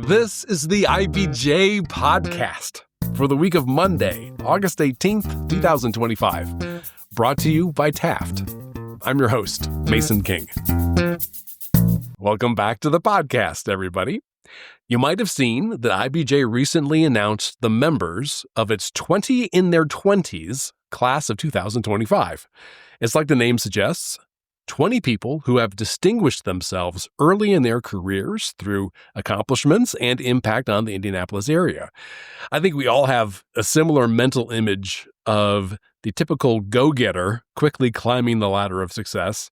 This is the IBJ podcast for the week of Monday, August 18th, 2025, brought to you by Taft. I'm your host, Mason King. Welcome back to the podcast, everybody. You might have seen that IBJ recently announced the members of its 20 in their 20s class of 2025. It's like the name suggests, 20 people who have distinguished themselves early in their careers through accomplishments and impact on the Indianapolis area. I think we all have a similar mental image of the typical go-getter quickly climbing the ladder of success,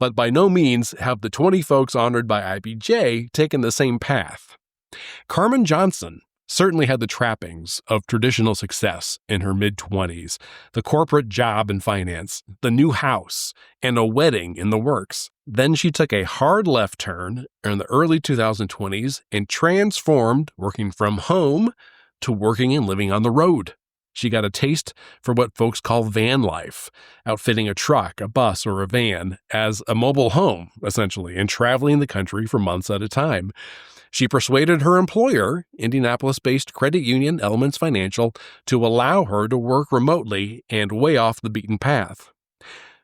but by no means have the 20 folks honored by IBJ taken the same path. Karmen Johnson certainly had the trappings of traditional success in her mid-20s, the corporate job in finance, the new house, and a wedding in the works. Then she took a hard left turn in the early 2020s and transformed working from home to working and living on the road. She got a taste for what folks call van life, outfitting a truck, a bus, or a van as a mobile home, essentially, and traveling the country for months at a time. She persuaded her employer, Indianapolis-based credit union Elements Financial, to allow her to work remotely and way off the beaten path.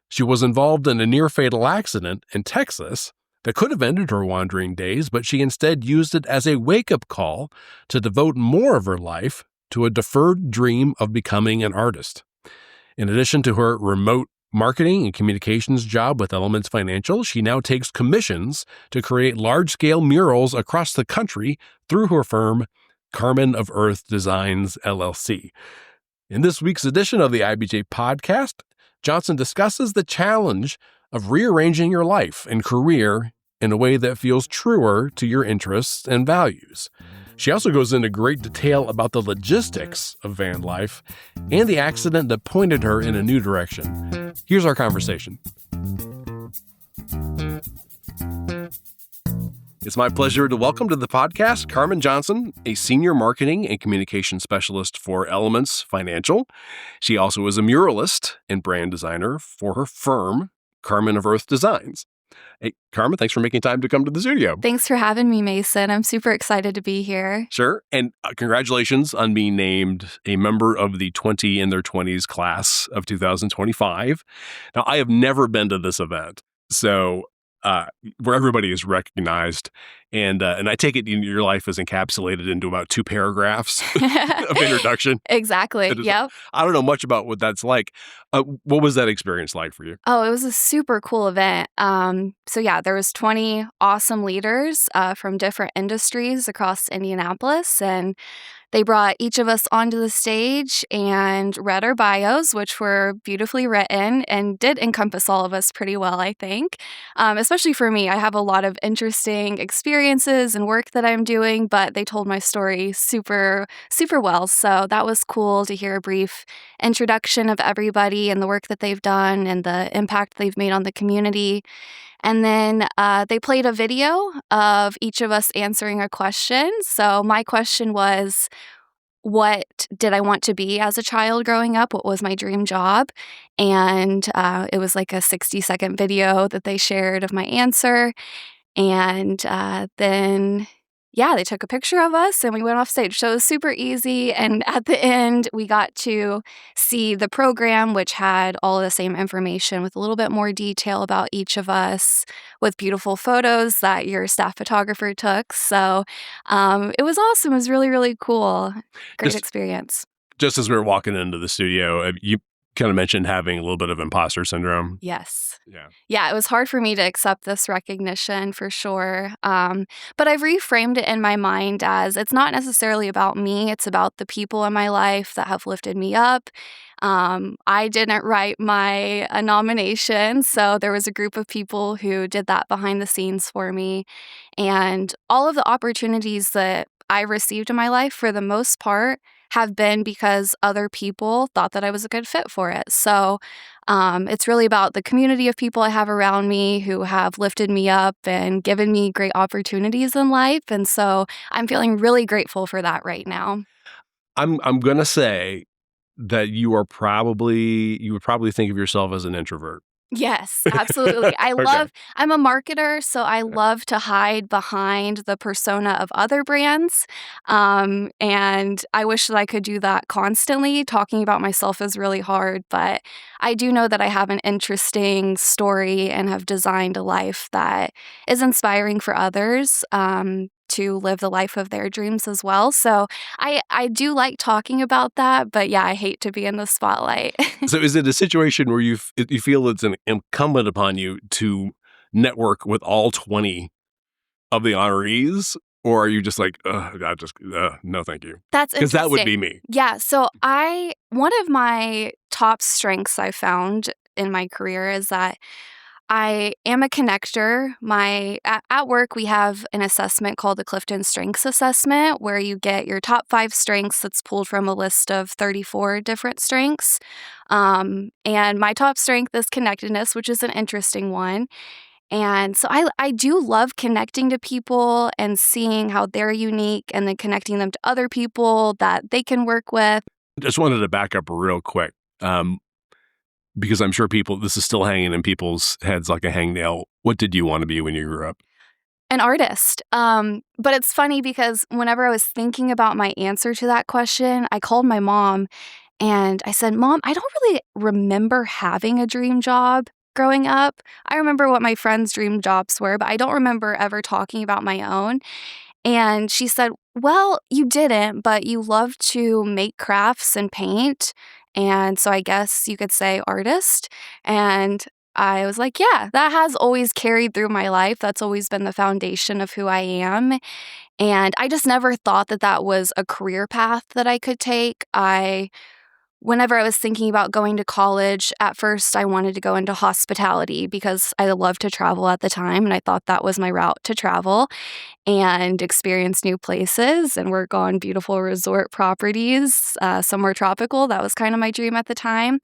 She was involved in a near-fatal accident in Texas that could have ended her wandering days, but she instead used it as a wake-up call to devote more of her life to a deferred dream of becoming an artist. In addition to her remote marketing and communications job with Elements Financial, she now takes commissions to create large-scale murals across the country through her firm, Karmen of Earth Designs, LLC. In this week's edition of the IBJ podcast, Johnson discusses the challenge of rearranging your life and career in a way that feels truer to your interests and values. She also goes into great detail about the logistics of van life and the accident that pointed her in a new direction. Here's our conversation. It's my pleasure to welcome to the podcast Karmen Johnson, a senior marketing and communication specialist for Elements Financial. She also is a muralist and brand designer for her firm, Karmen of Earth Designs. Hey, Karmen, thanks for making time to come to the studio. Thanks for having me, Mason. I'm super excited to be here. Sure. And congratulations on being named a member of the 20 in their 20s class of 2025. Now, I have never been to this event, so where everybody is recognized. And I take it your life is encapsulated into about 2 paragraphs of introduction. Exactly. Yep. I don't know much about what that's like. What was that experience like for you? Oh, it was a super cool event. There was 20 awesome leaders from different industries across Indianapolis, and they brought each of us onto the stage and read our bios, which were beautifully written and did encompass all of us pretty well, I think. Especially for me, I have a lot of interesting experiences and work that I'm doing, but they told my story super, super well. So that was cool to hear a brief introduction of everybody and the work that they've done and the impact they've made on the community. And then they played a video of each of us answering a question. So my question was, what did I want to be as a child growing up? What was my dream job? And it was like a 60-second video that they shared of my answer. And then they took a picture of us and we went off stage. So it was super easy. And at the end, we got to see the program, which had all of the same information with a little bit more detail about each of us with beautiful photos that your staff photographer took. So it was awesome. It was really, really cool. Great experience. Just as we were walking into the studio, you kind of mentioned having a little bit of imposter syndrome. Yes. Yeah, it was hard for me to accept this recognition for sure. But I've reframed it in my mind as it's not necessarily about me. It's about the people in my life that have lifted me up. I didn't write my nomination, so there was a group of people who did that behind the scenes for me. And all of the opportunities that I received in my life, for the most part, have been because other people thought that I was a good fit for it. So it's really about the community of people I have around me who have lifted me up and given me great opportunities in life. And so I'm feeling really grateful for that right now. I'm going to say that you would probably think of yourself as an introvert. Yes, absolutely. Okay. I'm a marketer, so I love to hide behind the persona of other brands. And I wish that I could do that constantly. Talking about myself is really hard, but I do know that I have an interesting story and have designed a life that is inspiring for others. To live the life of their dreams as well. So I do like talking about that, but yeah, I hate to be in the spotlight. So is it a situation where you feel it's an incumbent upon you to network with all 20 of the honorees, or are you just like, "Ugh, I just no, thank you," That's because that would interesting. be me. Yeah, so one of my top strengths I found in my career is that I am a connector. At work, we have an assessment called the Clifton Strengths Assessment, where you get your top 5 strengths that's pulled from a list of 34 different strengths. And my top strength is connectedness, which is an interesting one. And so I do love connecting to people and seeing how they're unique and then connecting them to other people that they can work with. Just wanted to back up real quick, because I'm sure this is still hanging in people's heads like a hangnail. What did you want to be when you grew up? An artist. But it's funny because whenever I was thinking about my answer to that question, I called my mom and I said, "Mom, I don't really remember having a dream job growing up. I remember what my friends' dream jobs were, but I don't remember ever talking about my own." And she said, "Well, you didn't, but you love to make crafts and paint. And so I guess you could say artist." And I was like, "Yeah, that has always carried through my life. That's always been the foundation of who I am." And I just never thought that that was a career path that I could take. Whenever I was thinking about going to college, at first I wanted to go into hospitality because I loved to travel at the time and I thought that was my route to travel and experience new places and work on beautiful resort properties, somewhere tropical. That was kind of my dream at the time.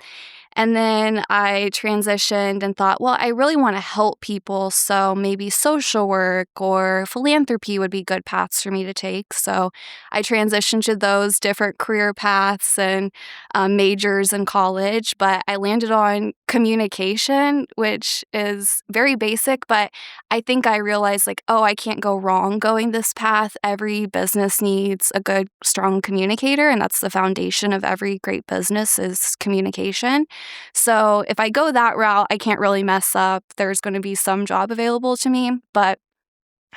And then I transitioned and thought, well, I really want to help people. So maybe social work or philanthropy would be good paths for me to take. So I transitioned to those different career paths and majors in college. But I landed on communication, which is very basic. But I think I realized, like, oh, I can't go wrong going this path. Every business needs a good, strong communicator. And that's the foundation of every great business is communication. So if I go that route, I can't really mess up. There's going to be some job available to me. But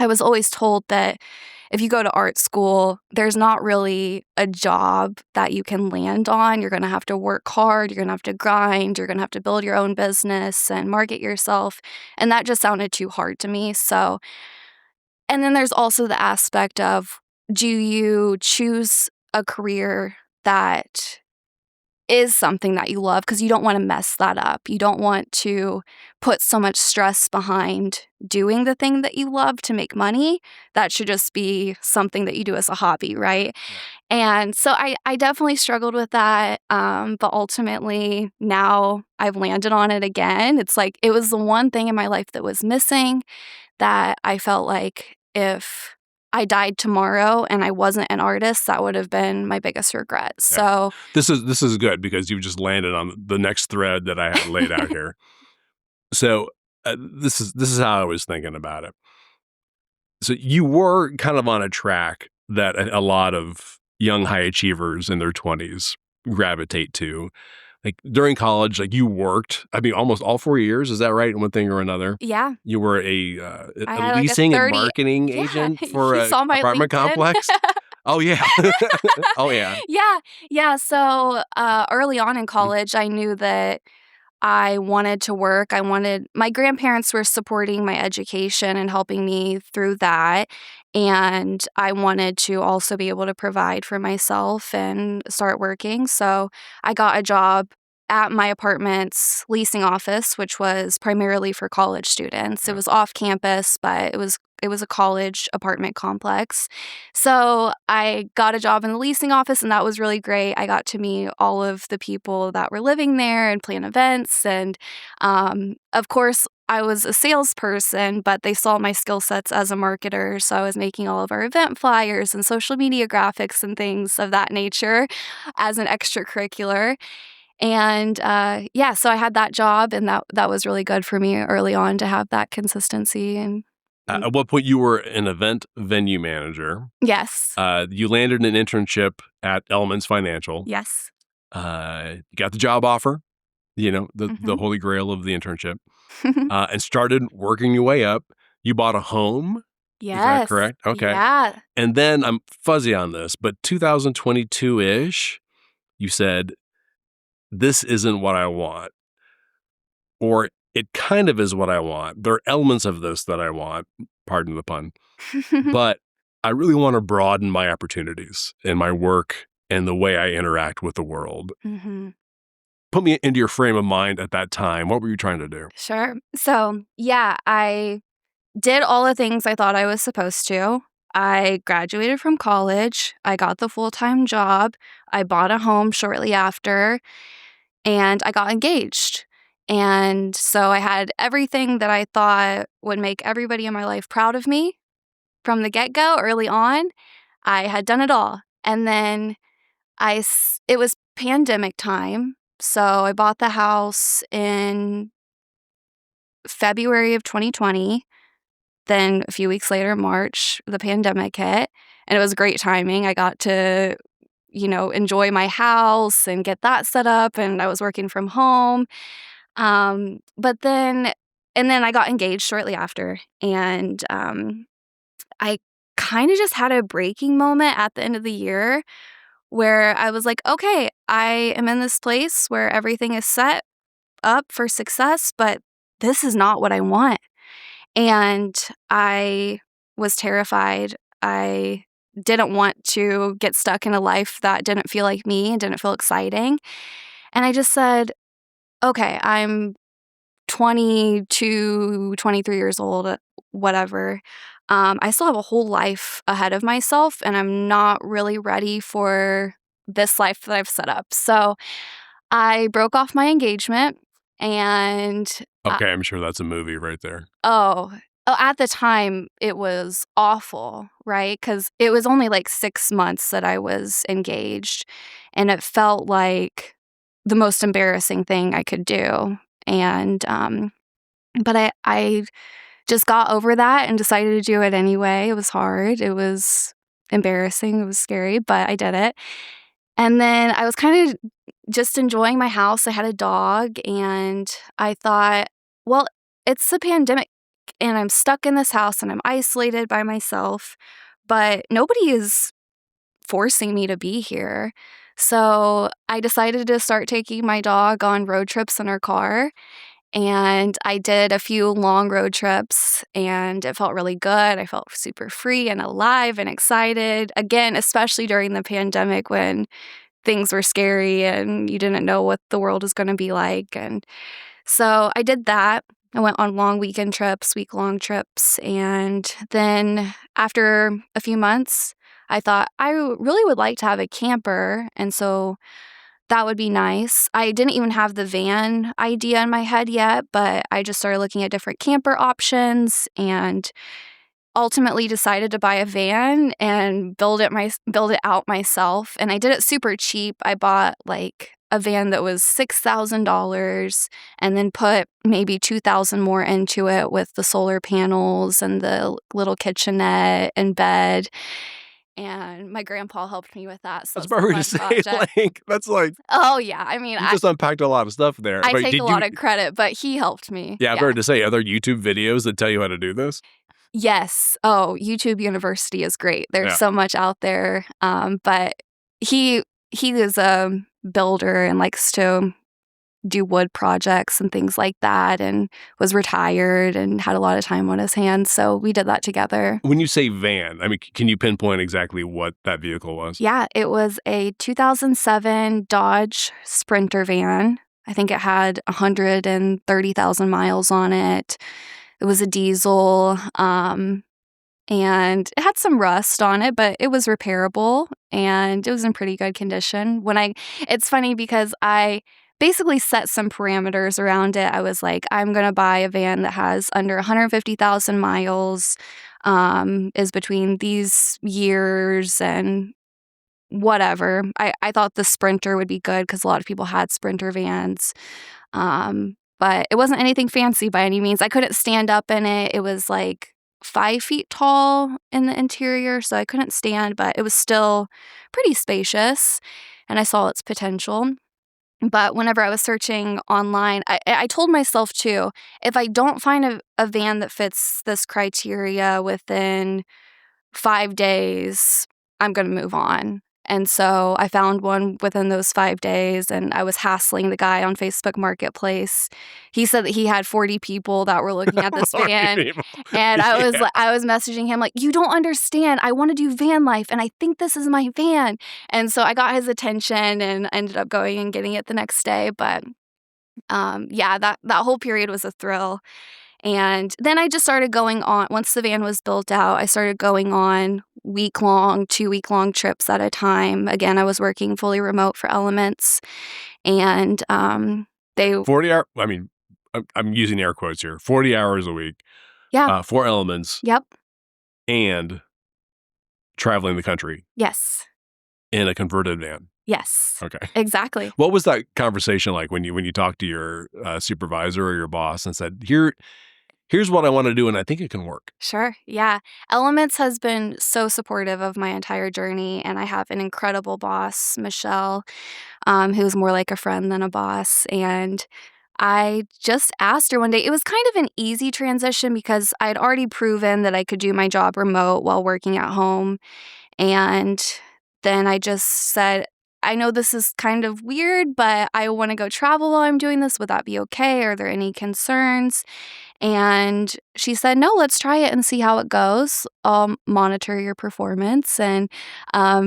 I was always told that if you go to art school, there's not really a job that you can land on. You're going to have to work hard. You're going to have to grind. You're going to have to build your own business and market yourself. And that just sounded too hard to me. So, and then there's also the aspect of, do you choose a career that is something that you love, because you don't want to mess that up. You don't want to put so much stress behind doing the thing that you love to make money. That should just be something that you do as a hobby, right? Yeah. And so I definitely struggled with that. But ultimately, now I've landed on it again. It's like it was the one thing in my life that was missing that I felt like if I died tomorrow and I wasn't an artist, that would have been my biggest regret. Yeah. So This is good because you've just landed on the next thread that I had laid out here. So this is how I was thinking about it. So you were kind of on a track that a lot of young high achievers in their 20s gravitate to. Like during college, like you worked, I mean, almost all 4 years. Is that right? In one thing or another? yeah, You were I a had like a leasing and 30. marketing Yeah, agent for you an saw my apartment LinkedIn. complex? Oh, yeah. Oh, yeah. Yeah. So early on in college, I knew that I wanted to work. My grandparents were supporting my education and helping me through that. And I wanted to also be able to provide for myself and start working. So I got a job at my apartment's leasing office, which was primarily for college students. It was off campus, but it was a college apartment complex. So I got a job in the leasing office, and that was really great. I got to meet all of the people that were living there and plan events. And of course, I was a salesperson, but they saw my skill sets as a marketer. So I was making all of our event flyers and social media graphics and things of that nature as an extracurricular. And so I had that job, and that was really good for me early on to have that consistency. And At what point you were an event venue manager? yes. You landed an internship at Elements Financial. Yes. You got the job offer, the holy grail of the internship, and started working your way up. You bought a home. Yes. Is that correct? Okay. Yeah. And then I'm fuzzy on this, but 2022-ish, you said, this isn't what I want. Or it kind of is what I want. There are elements of this that I want, pardon the pun, but I really want to broaden my opportunities in my work and the way I interact with the world. Mm-hmm. Put me into your frame of mind at that time. What were you trying to do? Sure. So, I did all the things I thought I was supposed to. I graduated from college. I got the full-time job. I bought a home shortly after, and I got engaged. And so I had everything that I thought would make everybody in my life proud of me from the get-go early on. I had done it all. And then it was pandemic time. So I bought the house in February of 2020. Then a few weeks later, March, the pandemic hit, and it was great timing. I got to, enjoy my house and get that set up, and I was working from home. But then I got engaged shortly after, and I kind of just had a breaking moment at the end of the year where I was like, okay, I am in this place where everything is set up for success, but this is not what I want. And I was terrified. I didn't want to get stuck in a life that didn't feel like me and didn't feel exciting. And I just said, okay, I'm 22, 23 years old, whatever. I still have a whole life ahead of myself, and I'm not really ready for this life that I've set up. So I broke off my engagement, and Okay, I'm sure that's a movie right there. At the time, it was awful, right? Because it was only like 6 months that I was engaged, and it felt like the most embarrassing thing I could do. And but I just got over that and decided to do it anyway. It was hard. It was embarrassing. It was scary, but I did it. And then I was kind of just enjoying my house. I had a dog, and I thought, well, it's a pandemic, and I'm stuck in this house, and I'm isolated by myself, but nobody is forcing me to be here. So I decided to start taking my dog on road trips in our car. And I did a few long road trips, and it felt really good. I felt super free and alive and excited. Again, especially during the pandemic when things were scary and you didn't know what the world was going to be like. And so I did that. I went on long weekend trips, week-long trips. And then after a few months, I thought I really would like to have a camper. And so that would be nice. I didn't even have the van idea in my head yet, but I just started looking at different camper options and ultimately decided to buy a van and build it out myself. And I did it super cheap. I bought like a van that was $6,000 and then put maybe $2,000 more into it with the solar panels and the little kitchenette and bed. And my grandpa helped me with that. So That's probably to say, that's like... Oh, yeah. I mean, you just unpacked a lot of stuff there. I take a lot of credit, but he helped me. Yeah, I've heard to say, are there YouTube videos that tell you how to do this? Yes. Oh, YouTube University is great. There's so much out there. But he is a builder and likes to do wood projects and things like that, and was retired and had a lot of time on his hands. So we did that together. When you say van, I mean, can you pinpoint exactly what that vehicle was? Yeah, it was a 2007 Dodge Sprinter van. I think it had 130,000 miles on it. It was a diesel, and it had some rust on it, but it was repairable, and it was in pretty good condition. It's funny because I basically set some parameters around it. I was like, I'm going to buy a van that has under 150,000 miles, is between these years, and whatever. I thought the Sprinter would be good because a lot of people had Sprinter vans. But it wasn't anything fancy by any means. I couldn't stand up in it. It was like 5 feet tall in the interior, so I couldn't stand, but it was still pretty spacious, and I saw its potential. But whenever I was searching online, I told myself too, if I don't find a van that fits this criteria within 5 days, I'm going to move on. And so I found one within those 5 days, and I was hassling the guy on Facebook Marketplace. He said that he had 40 people that were looking at this van. And I was messaging him like, you don't understand. I want to do van life, and I think this is my van. And so I got his attention and ended up going and getting it the next day. But yeah, that whole period was a thrill. And then I just started going on, once the van was built out, I started going on week-long, 2-week-long trips at a time. Again, I was working fully remote for Elements. And 40 hours, I mean, I'm using air quotes here, 40 hours a week. Yeah. 4 Elements. Yep. And traveling the country. Yes. In a converted van. Yes. Okay. Exactly. What was that conversation like when you talked to your supervisor or your boss and said, here's what I want to do, and I think it can work? Sure. Yeah. Elements has been so supportive of my entire journey, and I have an incredible boss, Michelle, who's more like a friend than a boss. And I just asked her one day, it was kind of an easy transition because I'd already proven that I could do my job remote while working at home. And then I just said, I know this is kind of weird, but I want to go travel while I'm doing this. Would that be okay? Are there any concerns? And she said, no, let's try it and see how it goes. I'll monitor your performance and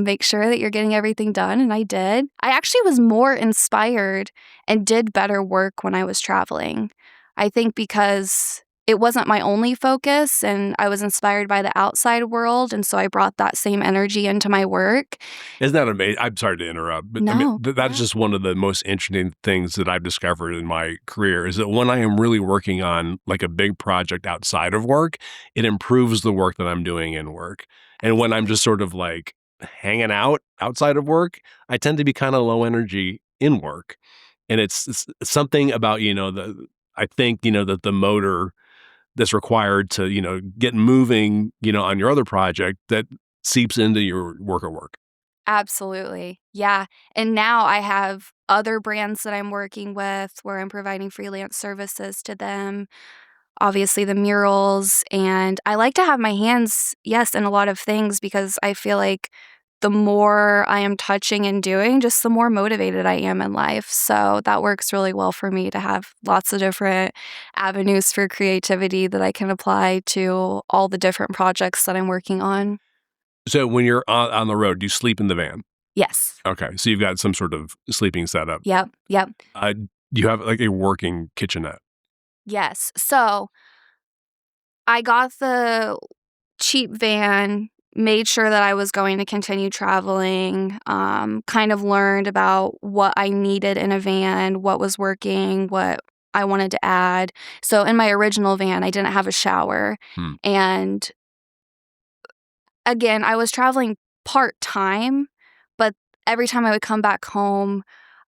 make sure that you're getting everything done. And I did. I actually was more inspired and did better work when I was traveling. I think because it wasn't my only focus, and I was inspired by the outside world, and so I brought that same energy into my work. Isn't that amazing? I'm sorry to interrupt, but No, I mean, that's just one of the most interesting things that I've discovered in my career is that when I am really working on like a big project outside of work, it improves the work that I'm doing in work. And when I'm just sort of like hanging out outside of work, I tend to be kind of low energy in work. And it's something about, I think, that the motor that's required to, get moving, on your other project that seeps into your work at work. Absolutely. Yeah. And now I have other brands that I'm working with where I'm providing freelance services to them. Obviously the murals. And I like to have my hands, yes, in a lot of things because I feel like the more I am touching and doing, just the more motivated I am in life. So that works really well for me to have lots of different avenues for creativity that I can apply to all the different projects that I'm working on. So when you're on the road, do you sleep in the van? Yes. Okay. So you've got some sort of sleeping setup. Yep. Do you have like a working kitchenette? Yes. So I got the cheap van, made sure that I was going to continue traveling, kind of learned about what I needed in a van, what was working, what I wanted to add. So in my original van, I didn't have a shower. And again, I was traveling part-time, but every time I would come back home,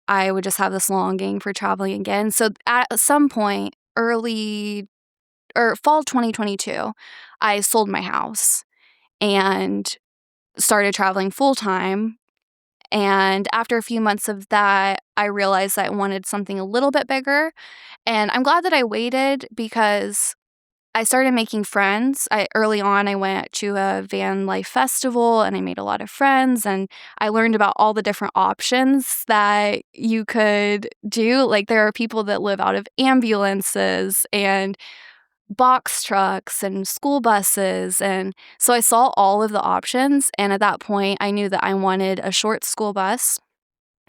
I would just have this longing for traveling again. So at some point, fall 2022, I sold my house and started traveling full-time. And after a few months of that, I realized that I wanted something a little bit bigger. And I'm glad that I waited because I started making friends. Early on, I went to a van life festival and I made a lot of friends, and I learned about all the different options that you could do. Like there are people that live out of ambulances and box trucks and school buses. And so I saw all of the options. And at that point, I knew that I wanted a short school bus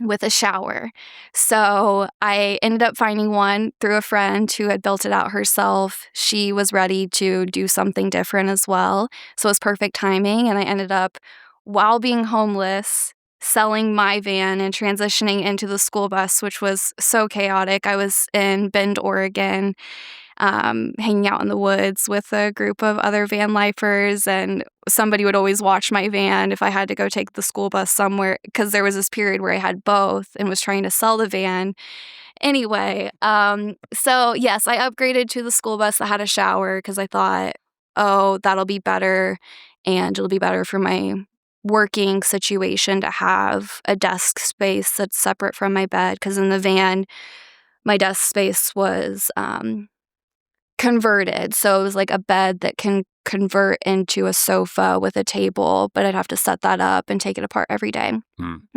with a shower. So I ended up finding one through a friend who had built it out herself. She was ready to do something different as well. So it was perfect timing. And I ended up, while being homeless, selling my van and transitioning into the school bus, which was so chaotic. I was in Bend, Oregon. hanging out in the woods with a group of other van lifers, and somebody would always watch my van if I had to go take the school bus somewhere, because there was this period where I had both and was trying to sell the van. Anyway, so yes, I upgraded to the school bus that had a shower because I thought, oh, that'll be better, and it'll be better for my working situation to have a desk space that's separate from my bed, because in the van, my desk space was converted. So it was like a bed that can convert into a sofa with a table, but I'd have to set that up and take it apart every day.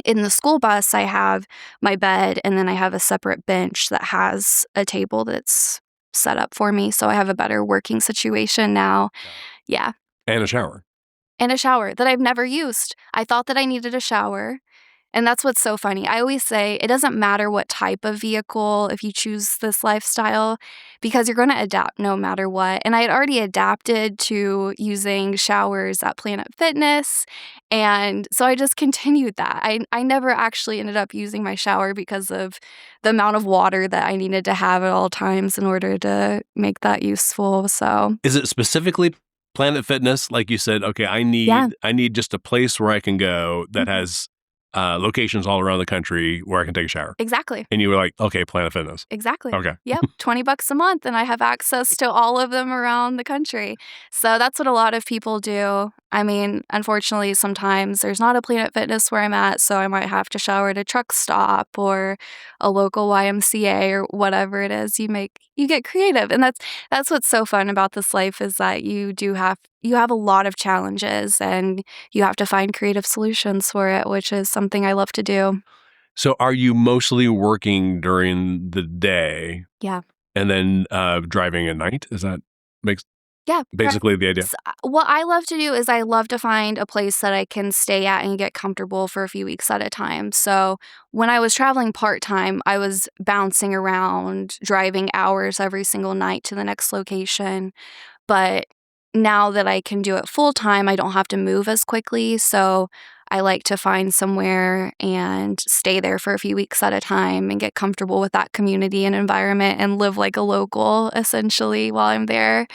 In the school bus, I have my bed, and then I have a separate bench that has a table that's set up for me. So I have a better working situation now. Yeah. And a shower. And a shower that I've never used. I thought that I needed a shower. And that's what's so funny. I always say it doesn't matter what type of vehicle if you choose this lifestyle, because you're going to adapt no matter what. And I had already adapted to using showers at Planet Fitness. And so I just continued that. I never actually ended up using my shower because of the amount of water that I needed to have at all times in order to make that useful. So is it specifically Planet Fitness? Like you said, okay, I need just a place where I can go that has locations all around the country where I can take a shower. Exactly. And you were like, okay, Planet Fitness. Exactly. Okay. Yep. $20 a month, and I have access to all of them around the country. So that's what a lot of people do. I mean, unfortunately, sometimes there's not a Planet Fitness where I'm at, so I might have to shower at a truck stop or a local YMCA or whatever it is. You get creative, and that's what's so fun about this life, is that you have a lot of challenges, and you have to find creative solutions for it, which is something I love to do. So are you mostly working during the day? Yeah. And then driving at night? Is that basically the idea? So, what I love to do is I love to find a place that I can stay at and get comfortable for a few weeks at a time. So when I was traveling part-time, I was bouncing around, driving hours every single night to the next location. But now that I can do it full-time, I don't have to move as quickly. So I like to find somewhere and stay there for a few weeks at a time and get comfortable with that community and environment and live like a local, essentially, while I'm there.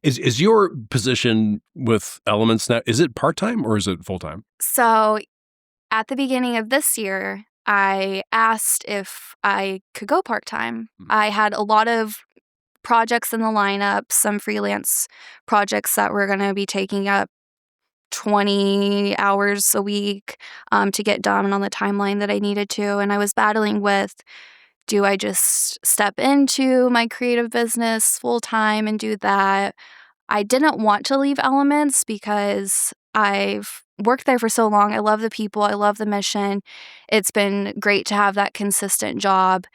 Is your position with Elements now, is it part-time or is it full-time? So at the beginning of this year, I asked if I could go part-time. I had a lot of projects in the lineup, some freelance projects that were going to be taking up 20 hours a week to get done on the timeline that I needed to. And I was battling with, do I just step into my creative business full-time and do that? I didn't want to leave Elements because I've worked there for so long. I love the people. I love the mission. It's been great to have that consistent job.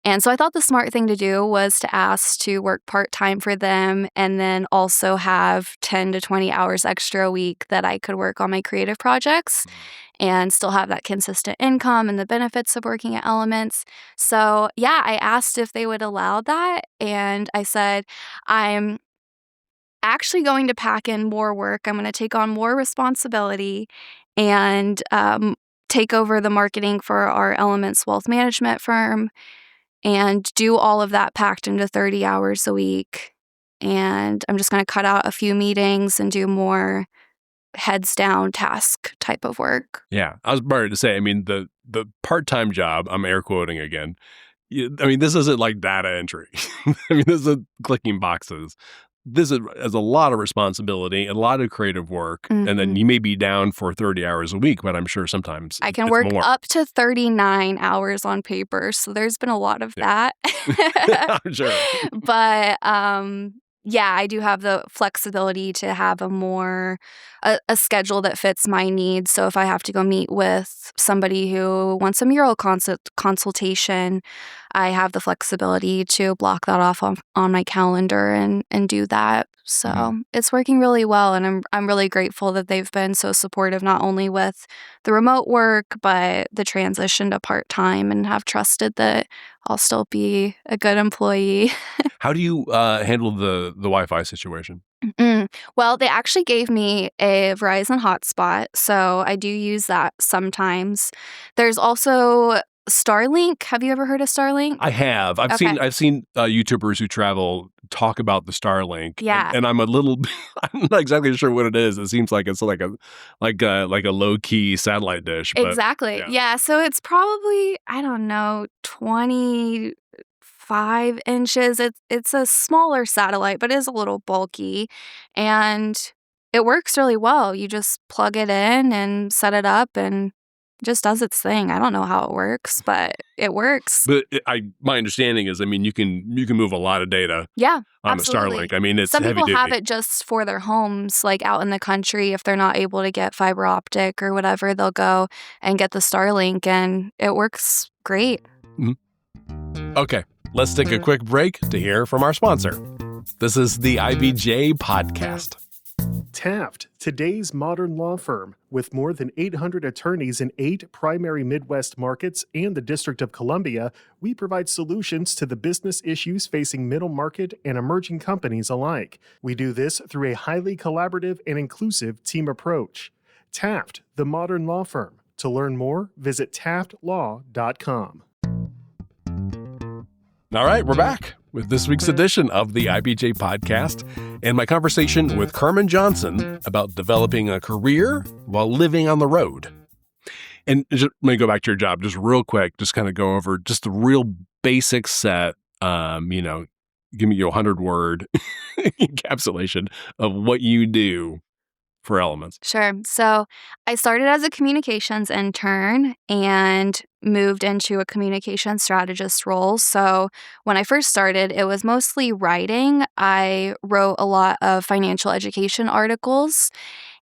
And so I thought the smart thing to do was to ask to work part-time for them and then also have 10 to 20 hours extra a week that I could work on my creative projects and still have that consistent income and the benefits of working at Elements. So yeah, I asked if they would allow that. And I said, I'm actually going to pack in more work. I'm going to take on more responsibility and take over the marketing for our Elements wealth management firm and do all of that packed into 30 hours a week. And I'm just going to cut out a few meetings and do more heads down task type of work. Yeah. I was about to say, I mean, the part-time job, I'm air quoting again. I mean, this isn't like data entry. I mean, this is clicking boxes. This is a lot of responsibility, a lot of creative work, and then you may be down for 30 hours a week, but I'm sure sometimes I can it's work more. up to 39 hours on paper, so there's been a lot of that. I'm sure. But yeah, I do have the flexibility to have a schedule that fits my needs. So if I have to go meet with somebody who wants a mural consultation, I have the flexibility to block that off on my calendar and do that. So it's working really well, and I'm really grateful that they've been so supportive, not only with the remote work, but the transition to part-time, and have trusted that I'll still be a good employee. How do you handle the Wi-Fi situation? Well, they actually gave me a Verizon hotspot, so I do use that sometimes. There's also Starlink. Have you ever heard of Starlink? I have. I've Okay. seen YouTubers who travel talk about the Starlink. Yeah. And I'm a little. I'm not exactly sure what it is. It seems like it's like a low key satellite dish. But Exactly. Yeah. So it's probably, I don't know, 25 inches. It's a smaller satellite, but it is a little bulky. And it works really well. You just plug it in and set it up and it just does its thing. I don't know how it works, but it works. But my understanding is, I mean, you can move a lot of data. Yeah, On absolutely. the Starlink. I mean, it's Some heavy people duty. have it just for their homes, like out in the country. If they're not able to get fiber optic or whatever, they'll go and get the Starlink, and it works great. Okay, let's take a quick break to hear from our sponsor. This is the IBJ Podcast. Taft, today's modern law firm. With more than 800 attorneys in 8 primary Midwest markets and the District of Columbia, we provide solutions to the business issues facing middle market and emerging companies alike. We do this through a highly collaborative and inclusive team approach. Taft, the modern law firm. To learn more, visit taftlaw.com. All right, we're back with this week's edition of the IBJ Podcast and my conversation with Karmen Johnson about developing a career while living on the road. And just, let me go back to your job just real quick, just kind of go over just the real basic set, give me your 100-word encapsulation of what you do for Elements. Sure. So I started as a communications intern and moved into a communication strategist role. So when I first started, it was mostly writing. I wrote a lot of financial education articles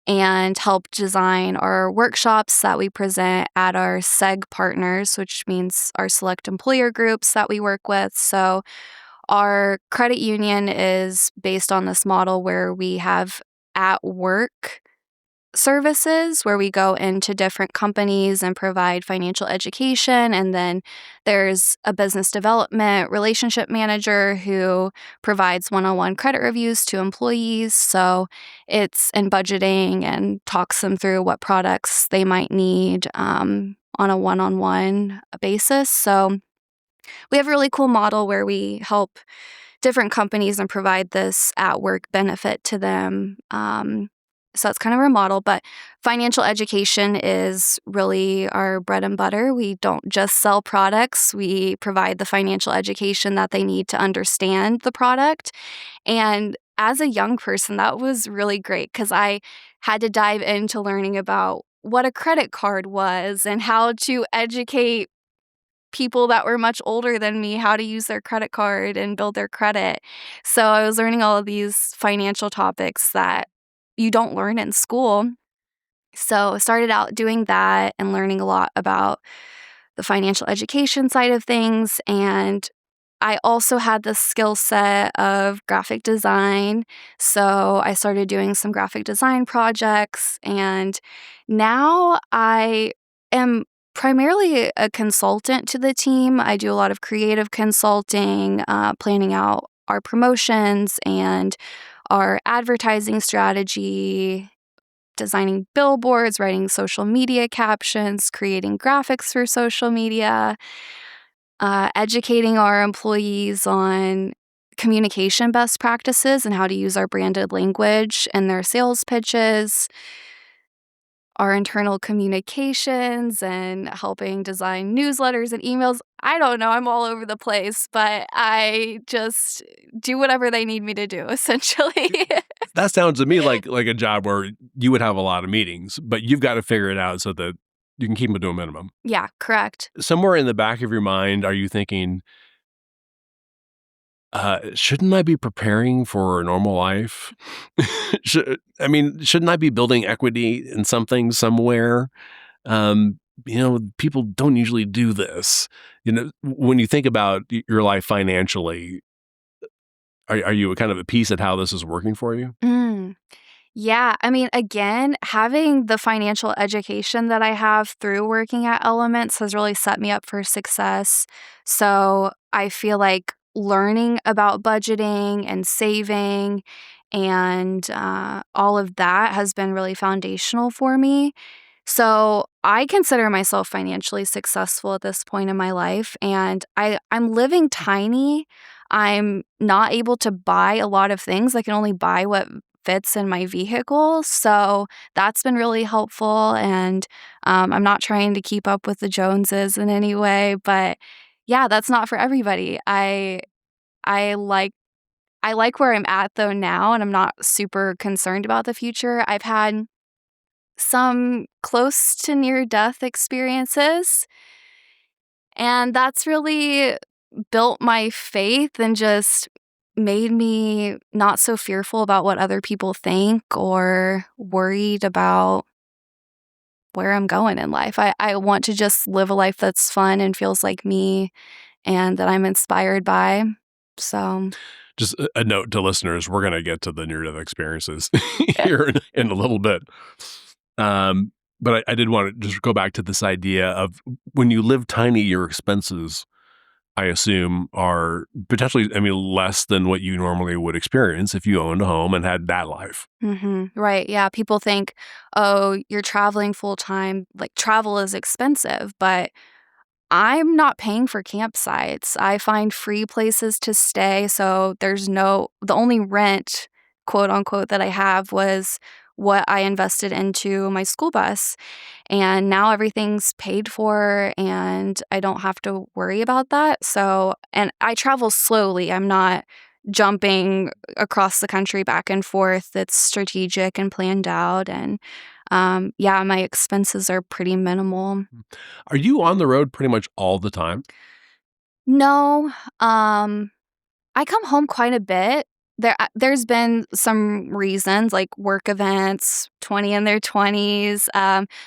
and helped design our workshops that we present at our SEG partners, which means our select employer groups that we work with. So our credit union is based on this model where we have at work services where we go into different companies and provide financial education. And then there's a business development relationship manager who provides one-on-one credit reviews to employees. So it's in budgeting and talks them through what products they might need on a one-on-one basis. So we have a really cool model where we help different companies and provide this at-work benefit to them. So that's kind of our model, but financial education is really our bread and butter. We don't just sell products. We provide the financial education that they need to understand the product. And as a young person, that was really great because I had to dive into learning about what a credit card was and how to educate people that were much older than me how to use their credit card and build their credit. So I was learning all of these financial topics that you don't learn in school. So I started out doing that and learning a lot about the financial education side of things. And I also had the skill set of graphic design. So I started doing some graphic design projects. And now I am primarily a consultant to the team. I do a lot of creative consulting, planning out our promotions and our advertising strategy, designing billboards, writing social media captions, creating graphics for social media, educating our employees on communication best practices and how to use our branded language in their sales pitches, our internal communications and helping design newsletters and emails. I don't know, I'm all over the place, but I just do whatever they need me to do, essentially. That sounds to me like a job where you would have a lot of meetings, but you've got to figure it out so that you can keep them to a minimum. Yeah, correct. Somewhere in the back of your mind, are you thinking, shouldn't I be preparing for a normal life? Shouldn't I be building equity in something somewhere? People don't usually do this. When you think about your life financially, are you kind of at peace at how this is working for you? Yeah, again, having the financial education that I have through working at Elements has really set me up for success. So I feel like learning about budgeting and saving and all of that has been really foundational for me. So I consider myself financially successful at this point in my life, and I'm living tiny. I'm not able to buy a lot of things. I can only buy what fits in my vehicle. So that's been really helpful. And I'm not trying to keep up with the Joneses in any way. But yeah, that's not for everybody. I like where I'm at though now, and I'm not super concerned about the future. I've had some close to near death experiences, and that's really built my faith and just made me not so fearful about what other people think or worried about where I'm going in life. I want to just live a life that's fun and feels like me and that I'm inspired by. So, Just a note to listeners, we're going to get to the near-death experiences here in a little bit. But I did want to just go back to this idea of when you live tiny, your expenses, I assume, are potentially, less than what you normally would experience if you owned a home and had that life. Right. Yeah. People think, oh, you're traveling full time. Like travel is expensive, but I'm not paying for campsites. I find free places to stay. So the only rent, quote unquote, that I have was what I invested into my school bus. And now everything's paid for and I don't have to worry about that. So, and I travel slowly. I'm not jumping across the country back and forth. It's strategic and planned out. And yeah, my expenses are pretty minimal. Are you on the road pretty much all the time? No, I come home quite a bit. There's been some reasons like work events, 20 in their 20s,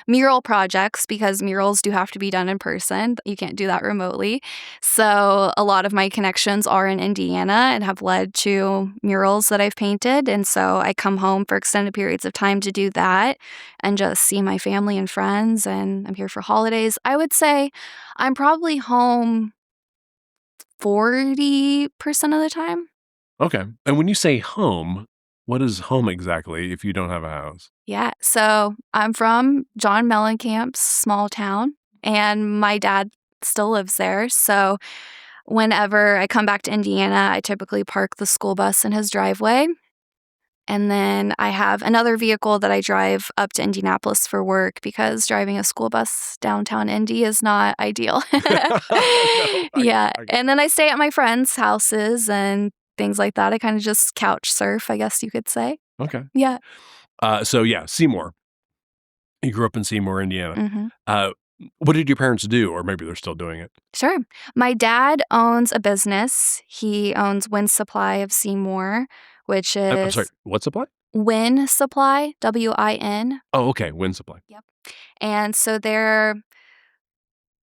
mural projects, because murals do have to be done in person. You can't do that remotely. So a lot of my connections are in Indiana and have led to murals that I've painted. And so I come home for extended periods of time to do that and just see my family and friends. And I'm here for holidays. I would say I'm probably home 40% of the time. Okay. And when you say home, what is home exactly if you don't have a house? Yeah. So I'm from John Mellencamp's small town, and my dad still lives there. So whenever I come back to Indiana, I typically park the school bus in his driveway. And then I have another vehicle that I drive up to Indianapolis for work because driving a school bus downtown Indy is not ideal. Yeah. And then I stay at my friends' houses and things like that. I kind of just couch surf, I guess you could say. Okay. Yeah. So yeah, Seymour. You grew up in Seymour, Indiana. hmm What did your parents do? Or maybe they're still doing it. Sure. My dad owns a business. He owns Win Supply of Seymour, which I'm sorry, is what supply? Win Supply, WIN. Oh, okay. Wind supply. Yep. And so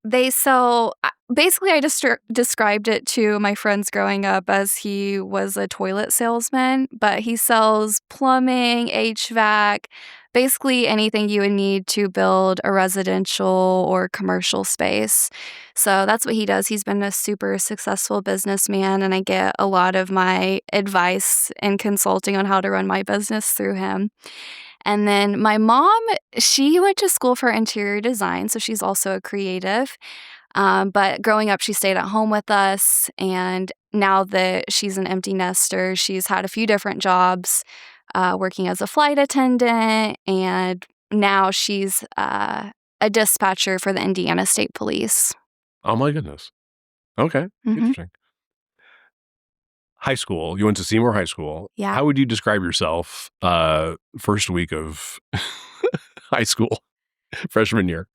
they sell, basically, I just described it to my friends growing up as he was a toilet salesman, but he sells plumbing, HVAC, basically anything you would need to build a residential or commercial space. So that's what he does. He's been a super successful businessman, and I get a lot of my advice and consulting on how to run my business through him. And then my mom, she went to school for interior design, so she's also a creative. But growing up, she stayed at home with us. And now that she's an empty nester, she's had a few different jobs, working as a flight attendant. And now she's a dispatcher for the Indiana State Police. Oh my goodness. Okay. Interesting. High school. You went to Seymour High School. Yeah. How would you describe yourself first week of high school, freshman year?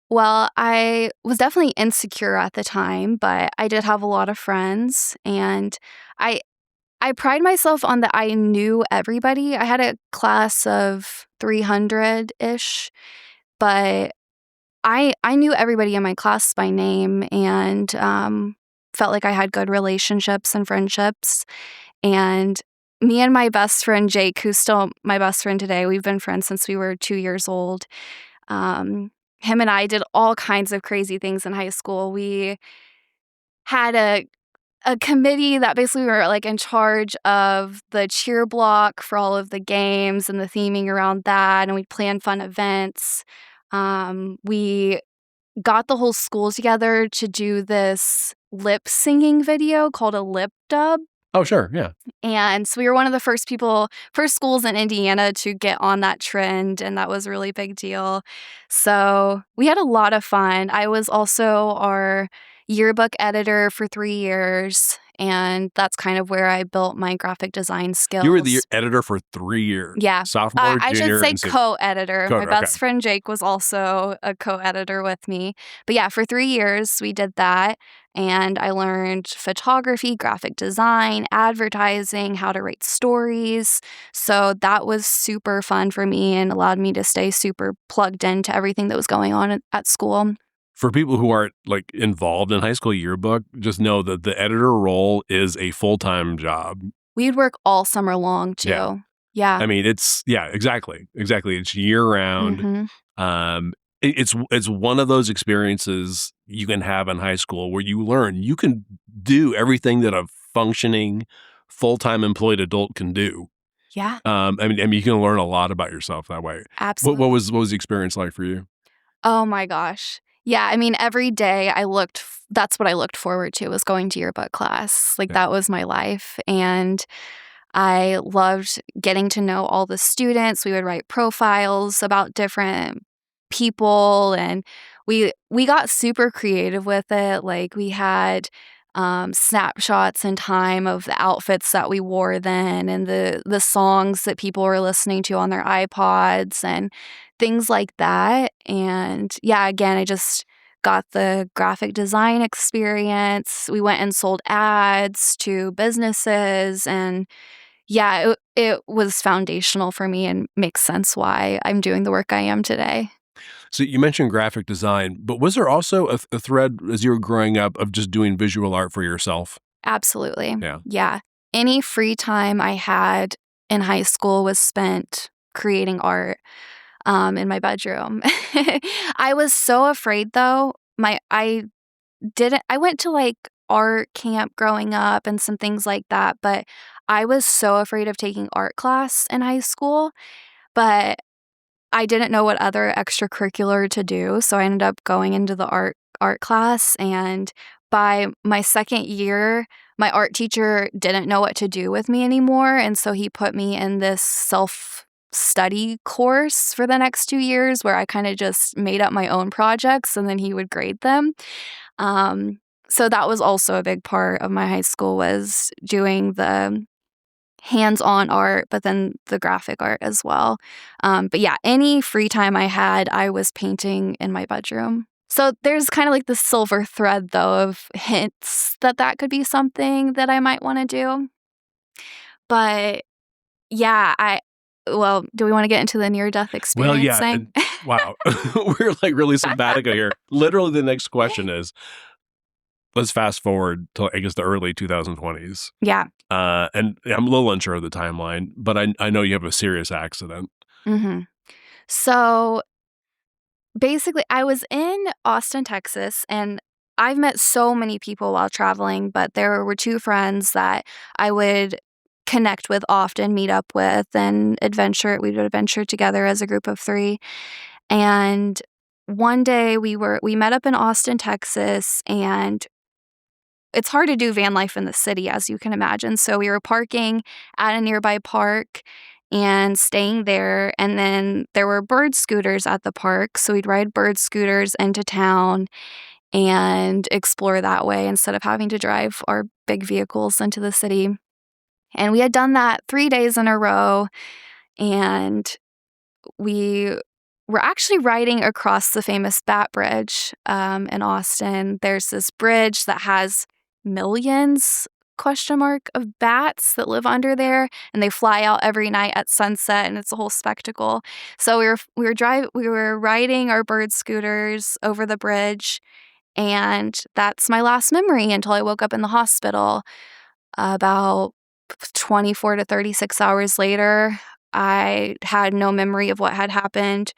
Well, I was definitely insecure at the time, but I did have a lot of friends, and I pride myself on that I knew everybody. I had a class of 300-ish, but I knew everybody in my class by name, and felt like I had good relationships and friendships. And me and my best friend Jake, who's still my best friend today, we've been friends since we were 2 years old. Him and I did all kinds of crazy things in high school. We had a committee that basically we were like in charge of the cheer block for all of the games and the theming around that, and we'd plan fun events. We got the whole school together to do this lip singing video called a lip dub. Oh, sure. Yeah. And so we were one of the first schools in Indiana to get on that trend, and that was a really big deal. So we had a lot of fun. I was also our yearbook editor for 3 years, and that's kind of where I built my graphic design skills. You were the editor for 3 years. Yeah. Sophomore, I junior, should say and senior. co-editor. My Okay. best friend Jake was also a co-editor with me. But yeah, for 3 years we did that. And I learned photography, graphic design, advertising, how to write stories. So that was super fun for me and allowed me to stay super plugged into everything that was going on at school. For people who aren't like involved in high school yearbook, just know that the editor role is a full-time job. We'd work all summer long too. Yeah. I mean, exactly. It's year round. Mhm. It's one of those experiences you can have in high school where you learn you can do everything that a functioning full-time employed adult can do. Yeah. I mean, you can learn a lot about yourself that way. Absolutely. What was the experience like for you? Oh my gosh. Yeah, I mean, every day that's what I looked forward to, was going to yearbook class. Like, that was my life. And I loved getting to know all the students. We would write profiles about different people, and we got super creative with it. Like, we had snapshots in time of the outfits that we wore then, and the songs that people were listening to on their iPods and things like that. And yeah, again, I just got the graphic design experience. We went and sold ads to businesses, and yeah, it was foundational for me and makes sense why I'm doing the work I am today. So you mentioned graphic design, but was there also a thread as you were growing up of just doing visual art for yourself? Absolutely. Yeah. Yeah. Any free time I had in high school was spent creating art in my bedroom. I was so afraid though. I went to like art camp growing up and some things like that, but I was so afraid of taking art class in high school. But I didn't know what other extracurricular to do, so I ended up going into the art class, and by my second year, my art teacher didn't know what to do with me anymore, and so he put me in this self-study course for the next 2 years where I kind of just made up my own projects and then he would grade them. So that was also a big part of my high school, was doing the hands-on art, but then the graphic art as well. But yeah, any free time I had, I was painting in my bedroom. So there's kind of like the silver thread, though, of hints that could be something that I might want to do. But yeah, do we want to get into the near-death experience Well, yeah. thing? Wow. We're like really simpatico here. Literally, the next question is, let's fast forward to, I guess, the early 2020s. Yeah. And I'm a little unsure of the timeline, but I know you have a serious accident. Mm-hmm. So basically, I was in Austin, Texas, and I've met so many people while traveling, but there were 2 friends that I would connect with often, meet up with, and we would adventure together as a group of 3. And one day we met up in Austin, Texas, and it's hard to do van life in the city, as you can imagine. So we were parking at a nearby park and staying there. And then there were bird scooters at the park. So we'd ride bird scooters into town and explore that way instead of having to drive our big vehicles into the city. And we had done that 3 days in a row. And we were actually riding across the famous Bat Bridge in Austin. There's this bridge that has millions of bats that live under there, and they fly out every night at sunset, and it's a whole spectacle. So we were riding our bird scooters over the bridge, and that's my last memory until I woke up in the hospital. About 24 to 36 hours later, I had no memory of what had happened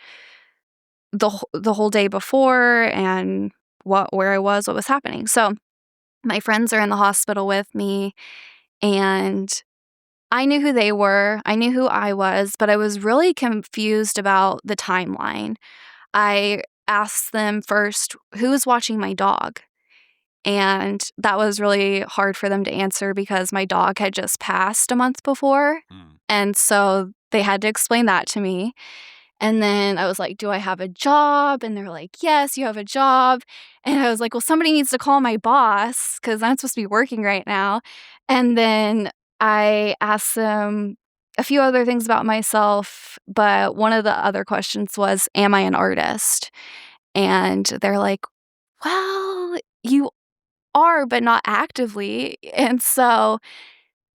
the whole day before and where I was, what was happening. So my friends are in the hospital with me, and I knew who they were. I knew who I was, but I was really confused about the timeline. I asked them first, who's watching my dog? And that was really hard for them to answer because my dog had just passed a month before. And so they had to explain that to me. And then I was like, do I have a job? And they're like, yes, you have a job. And I was like, well, somebody needs to call my boss because I'm supposed to be working right now. And then I asked them a few other things about myself, but one of the other questions was, am I an artist? And they're like, well, you are, but not actively. And so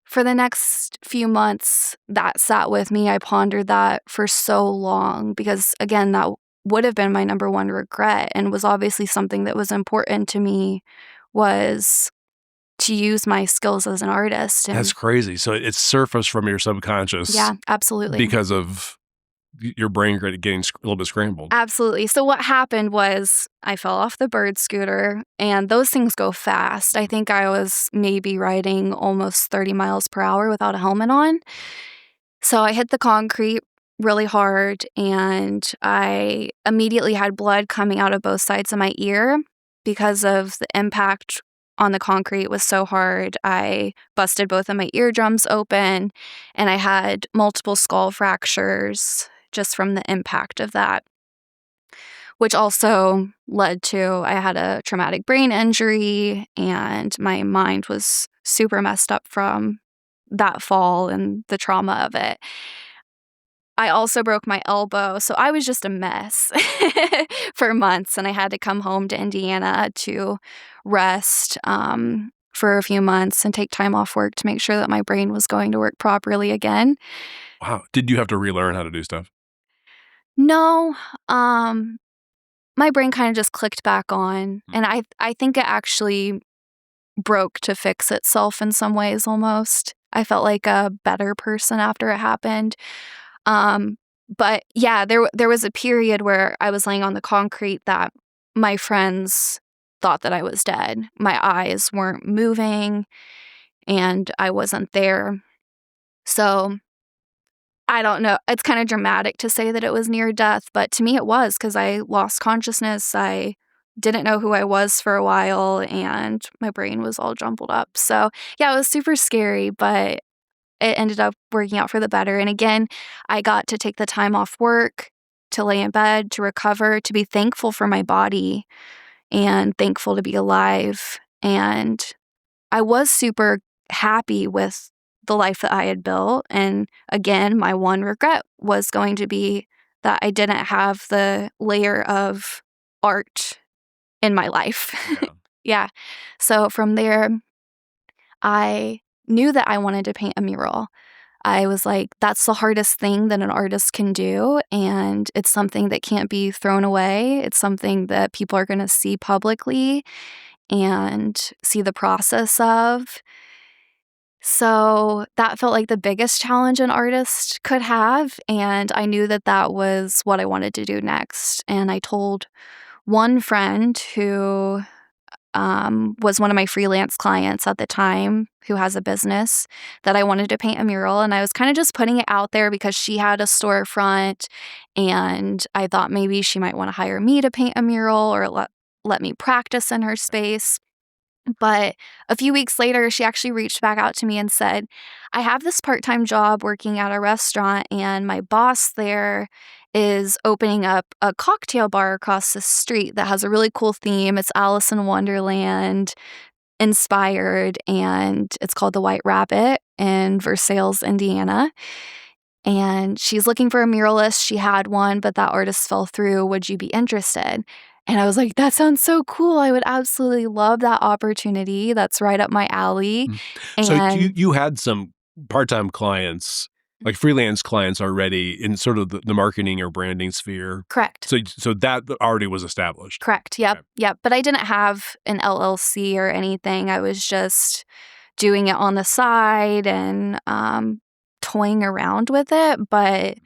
for the next few months, that sat with me. I pondered that for so long because, again, that would have been my number one regret and was obviously something that was important to me, was to use my skills as an artist. And That's crazy. So it surfaced from your subconscious. yeah, absolutely. Because of your brain getting a little bit scrambled. Absolutely. So what happened was I fell off the bird scooter, and those things go fast. I think I was maybe riding almost 30 miles per hour without a helmet on. So I hit the concrete really hard, and I immediately had blood coming out of both sides of my ear because of the impact on the concrete was so hard. I busted both of my eardrums open, and I had multiple skull fractures just from the impact of that, which also led to I had a traumatic brain injury, and my mind was super messed up from that fall and the trauma of it. I also broke my elbow, so I was just a mess for months, and I had to come home to Indiana to rest for a few months and take time off work to make sure that my brain was going to work properly again. Wow. Did you have to relearn how to do stuff? No, my brain kind of just clicked back on, and I think it actually broke to fix itself in some ways almost. I felt like a better person after it happened. But yeah, there was a period where I was laying on the concrete that my friends thought that I was dead. My eyes weren't moving and I wasn't there. So I don't know. It's kind of dramatic to say that it was near death, but to me it was because I lost consciousness. I didn't know who I was for a while and my brain was all jumbled up. So yeah, it was super scary, but it ended up working out for the better. And again, I got to take the time off work to lay in bed, to recover, to be thankful for my body and thankful to be alive. And I was super happy with the life that I had built. And again, my one regret was going to be that I didn't have the layer of art in my life. Yeah. Yeah. So from there, I knew that I wanted to paint a mural. I was like, that's the hardest thing that an artist can do, and it's something that can't be thrown away. It's something that people are going to see publicly and see the process of. So that felt like the biggest challenge an artist could have, and I knew that that was what I wanted to do next. And I told one friend who was one of my freelance clients at the time, who has a business, that I wanted to paint a mural. And I was kind of just putting it out there because she had a storefront, and I thought maybe she might want to hire me to paint a mural or let me practice in her space. But a few weeks later, she actually reached back out to me and said, I have this part-time job working at a restaurant, and my boss there is opening up a cocktail bar across the street that has a really cool theme. It's Alice in Wonderland inspired, and it's called the White Rabbit in Versailles, Indiana. And she's looking for a muralist. She had one, but that artist fell through. Would you be interested? And I was like, that sounds so cool. I would absolutely love that opportunity. That's right up my alley. So And you had some part-time clients, like freelance clients already in sort of the marketing or branding sphere. correct. So that already was established. Correct. Yep. Okay. Yep. But I didn't have an LLC or anything. I was just doing it on the side and toying around with it. But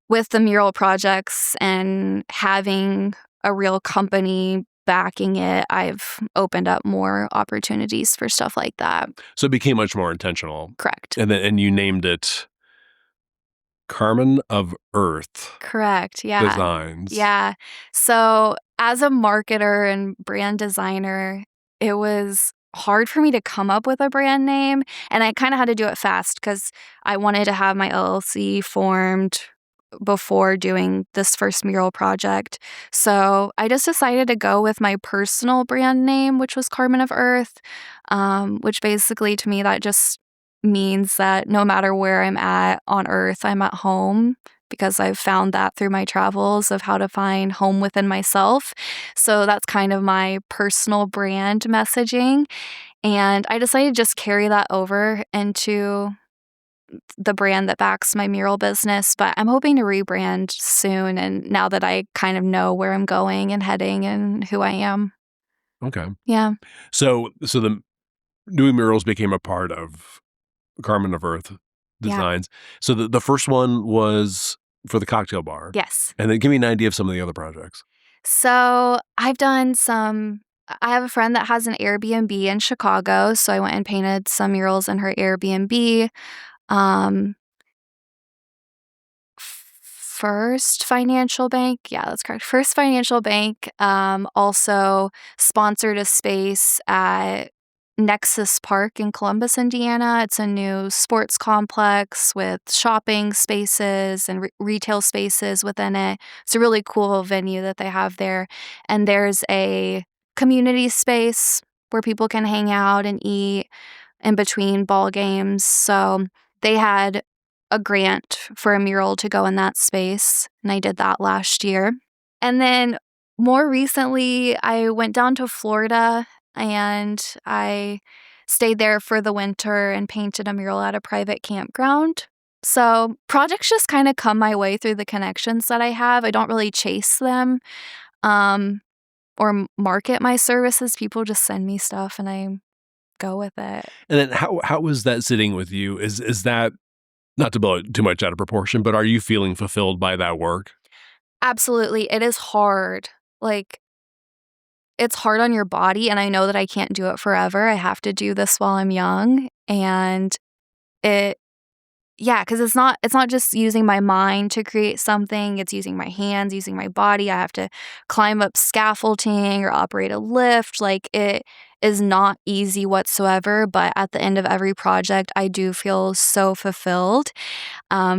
with the mural projects and having a real company backing it, I've opened up more opportunities for stuff like that. So it became much more intentional. Correct. And you named it Karmen of Earth Correct. Yeah. Designs. Yeah. So as a marketer and brand designer, it was hard for me to come up with a brand name. And I kind of had to do it fast because I wanted to have my LLC formed before doing this first mural project. So I just decided to go with my personal brand name, which was Karmen of Earth, which basically to me that just means that no matter where I'm at on Earth, I'm at home because I've found that through my travels of how to find home within myself. So that's kind of my personal brand messaging. And I decided to just carry that over into the brand that backs my mural business, but I'm hoping to rebrand soon. And now that I kind of know where I'm going and heading and who I am. Okay. Yeah. So the doing murals became a part of Karmen of Earth Designs. So the first one was for the cocktail bar. Yes. And then give me an idea of some of the other projects. So I've done I have a friend that has an Airbnb in Chicago. So I went and painted some murals in her Airbnb. First Financial Bank. Yeah, that's correct. First Financial Bank also sponsored a space at Nexus Park in Columbus, Indiana. It's a new sports complex with shopping spaces and retail spaces within it. It's a really cool venue that they have there. And there's a community space where people can hang out and eat in between ball games. So they had a grant for a mural to go in that space, and I did that last year. And then more recently, I went down to Florida and I stayed there for the winter and painted a mural at a private campground. So projects just kind of come my way through the connections that I have. I don't really chase them or market my services. People just send me stuff and I go with it. And then how is that sitting with you? Is that, not to blow it too much out of proportion, but are you feeling fulfilled by that work? Absolutely. It is hard. Like, it's hard on your body, and I know that I can't do it forever. I have to do this while I'm young. And because it's not just using my mind to create something. It's using my hands, using my body. I have to climb up scaffolding or operate a lift. Like, it is not easy whatsoever. But at the end of every project, I do feel so fulfilled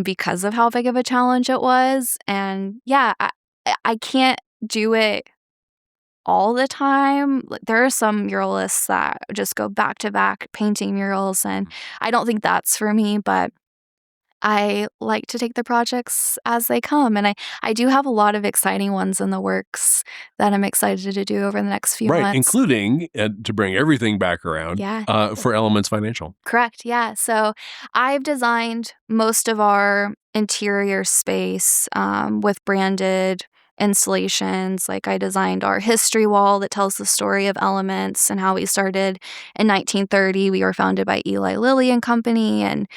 because of how big of a challenge it was. And yeah, I can't do it all the time. There are some muralists that just go back to back painting murals, and I don't think that's for me, but I like to take the projects as they come. And I do have a lot of exciting ones in the works that I'm excited to do over the next few months. Including, to bring everything back around, for Elements Financial. Correct, yeah. So I've designed most of our interior space with branded installations. Like, I designed our history wall that tells the story of Elements and how we started in 1930. We were founded by Eli Lilly and Company, and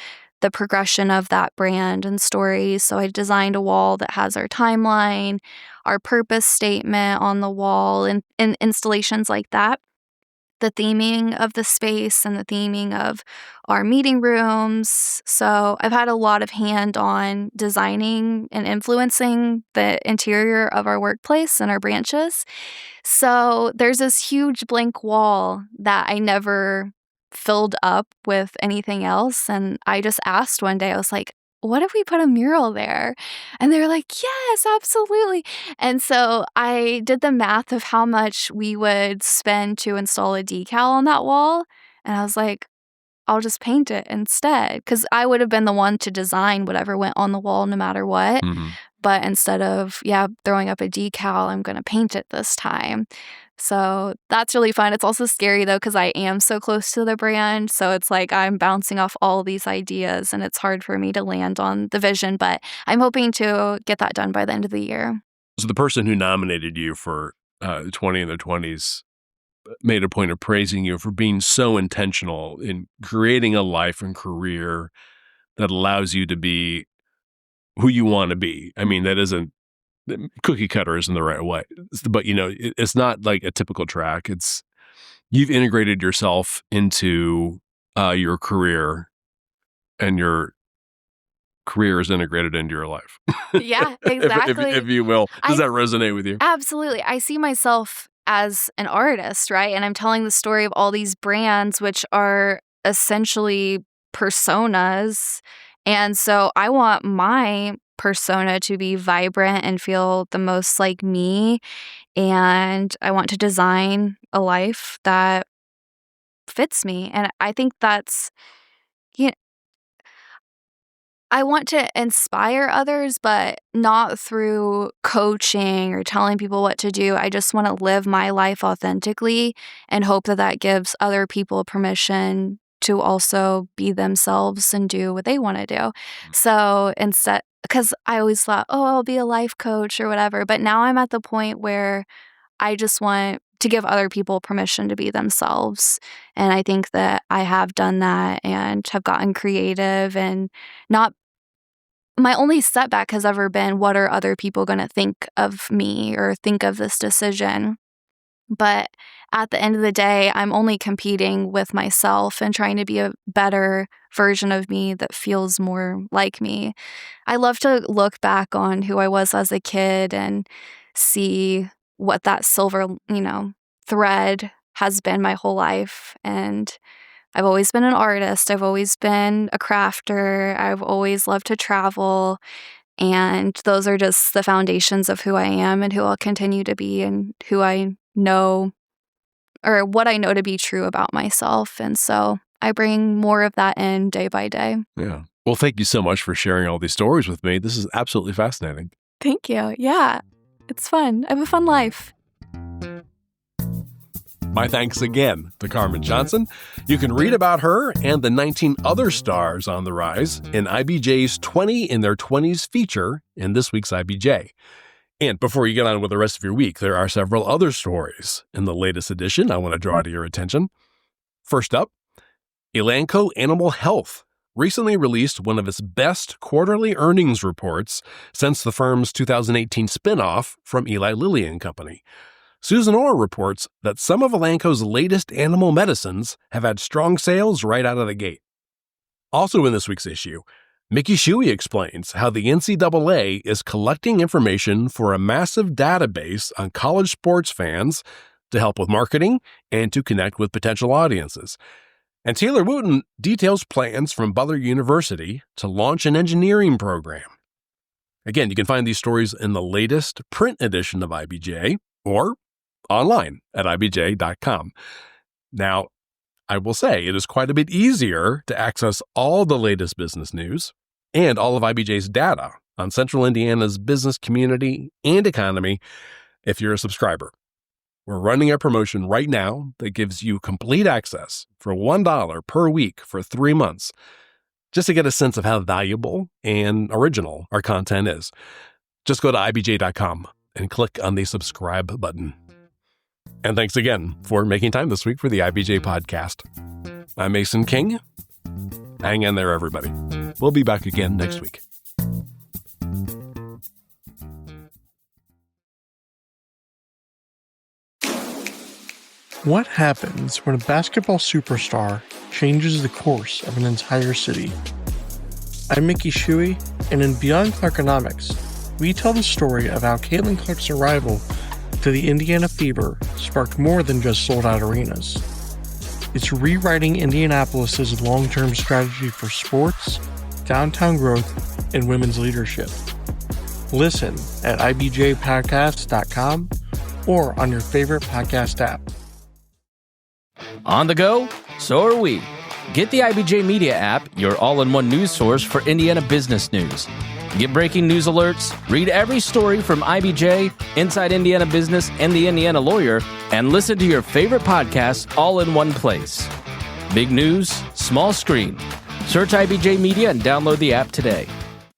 the progression of that brand and stories. So I designed a wall that has our timeline, our purpose statement on the wall, and installations like that. The theming of the space and the theming of our meeting rooms. So I've had a lot of hand on designing and influencing the interior of our workplace and our branches. So there's this huge blank wall that I never filled up with anything else. And I just asked one day, I was like, what if we put a mural there? And they were like, yes, absolutely. And so I did the math of how much we would spend to install a decal on that wall. And I was like, I'll just paint it instead. Because I would have been the one to design whatever went on the wall no matter what. Mm-hmm. But instead of, throwing up a decal, I'm going to paint it this time. So that's really fun. It's also scary, though, because I am so close to the brand. So it's like I'm bouncing off all these ideas, and it's hard for me to land on the vision. But I'm hoping to get that done by the end of the year. So the person who nominated you for 20 in their 20s made a point of praising you for being so intentional in creating a life and career that allows you to be who you want to be. I mean, that isn't cookie cutter isn't the right way, but it's not like a typical track. It's you've integrated yourself into your career and your career is integrated into your life. Yeah, exactly. if you will. Does that resonate with you? Absolutely. I see myself as an artist, right? And I'm telling the story of all these brands, which are essentially personas. And so I want my persona to be vibrant and feel the most like me. And I want to design a life that fits me. And I think that's, you know, I want to inspire others, but not through coaching or telling people what to do. I just want to live my life authentically and hope that that gives other people permission to also be themselves and do what they want to do. So instead, because I always thought, oh, I'll be a life coach or whatever. But now I'm at the point where I just want to give other people permission to be themselves. And I think that I have done that and have gotten creative, and not my only setback has ever been, what are other people going to think of me or think of this decision? But at the end of the day, I'm only competing with myself and trying to be a better version of me that feels more like me. I love to look back on who I was as a kid and see what that silver, thread has been my whole life. And I've always been an artist. I've always been a crafter. I've always loved to travel. And those are just the foundations of who I am and who I'll continue to be, and who I know, or what I know to be true about myself. And so I bring more of that in day by day. Yeah. Well, thank you so much for sharing all these stories with me. This is absolutely fascinating. Thank you. Yeah, it's fun. I have a fun life. My thanks again to Karmen Johnson. You can read about her and the 19 other stars on the rise in IBJ's 20 in Their 20s feature in this week's IBJ. And before you get on with the rest of your week, there are several other stories in the latest edition I want to draw to your attention. First up, Elanco Animal Health recently released one of its best quarterly earnings reports since the firm's 2018 spinoff from Eli Lilly and Company. Susan Orr reports that some of Elanco's latest animal medicines have had strong sales right out of the gate. Also in this week's issue, Mickey Shuey explains how the NCAA is collecting information for a massive database on college sports fans to help with marketing and to connect with potential audiences. And Taylor Wooten details plans from Butler University to launch an engineering program. Again, you can find these stories in the latest print edition of IBJ or online at ibj.com. Now, I will say it is quite a bit easier to access all the latest business news and all of IBJ's data on Central Indiana's business community and economy if you're a subscriber. We're running a promotion right now that gives you complete access for $1 per week for 3 months, just to get a sense of how valuable and original our content is. Just go to ibj.com and click on the subscribe button. And thanks again for making time this week for the IBJ podcast. I'm Mason King. Hang in there, everybody. We'll be back again next week. What happens when a basketball superstar changes the course of an entire city? I'm Mickey Shuey, and in Beyond Clarkonomics, we tell the story of how Caitlin Clark's arrival to the Indiana Fever sparked more than just sold-out arenas. It's rewriting Indianapolis' long-term strategy for sports, downtown growth, and women's leadership. Listen at ibjpodcast.com or on your favorite podcast app. On the go? So are we. Get the IBJ Media app, your all-in-one news source for Indiana business news. Get breaking news alerts, read every story from IBJ, Inside Indiana Business, and the Indiana Lawyer, and listen to your favorite podcasts all in one place. Big news, small screen. Search IBJ Media and download the app today.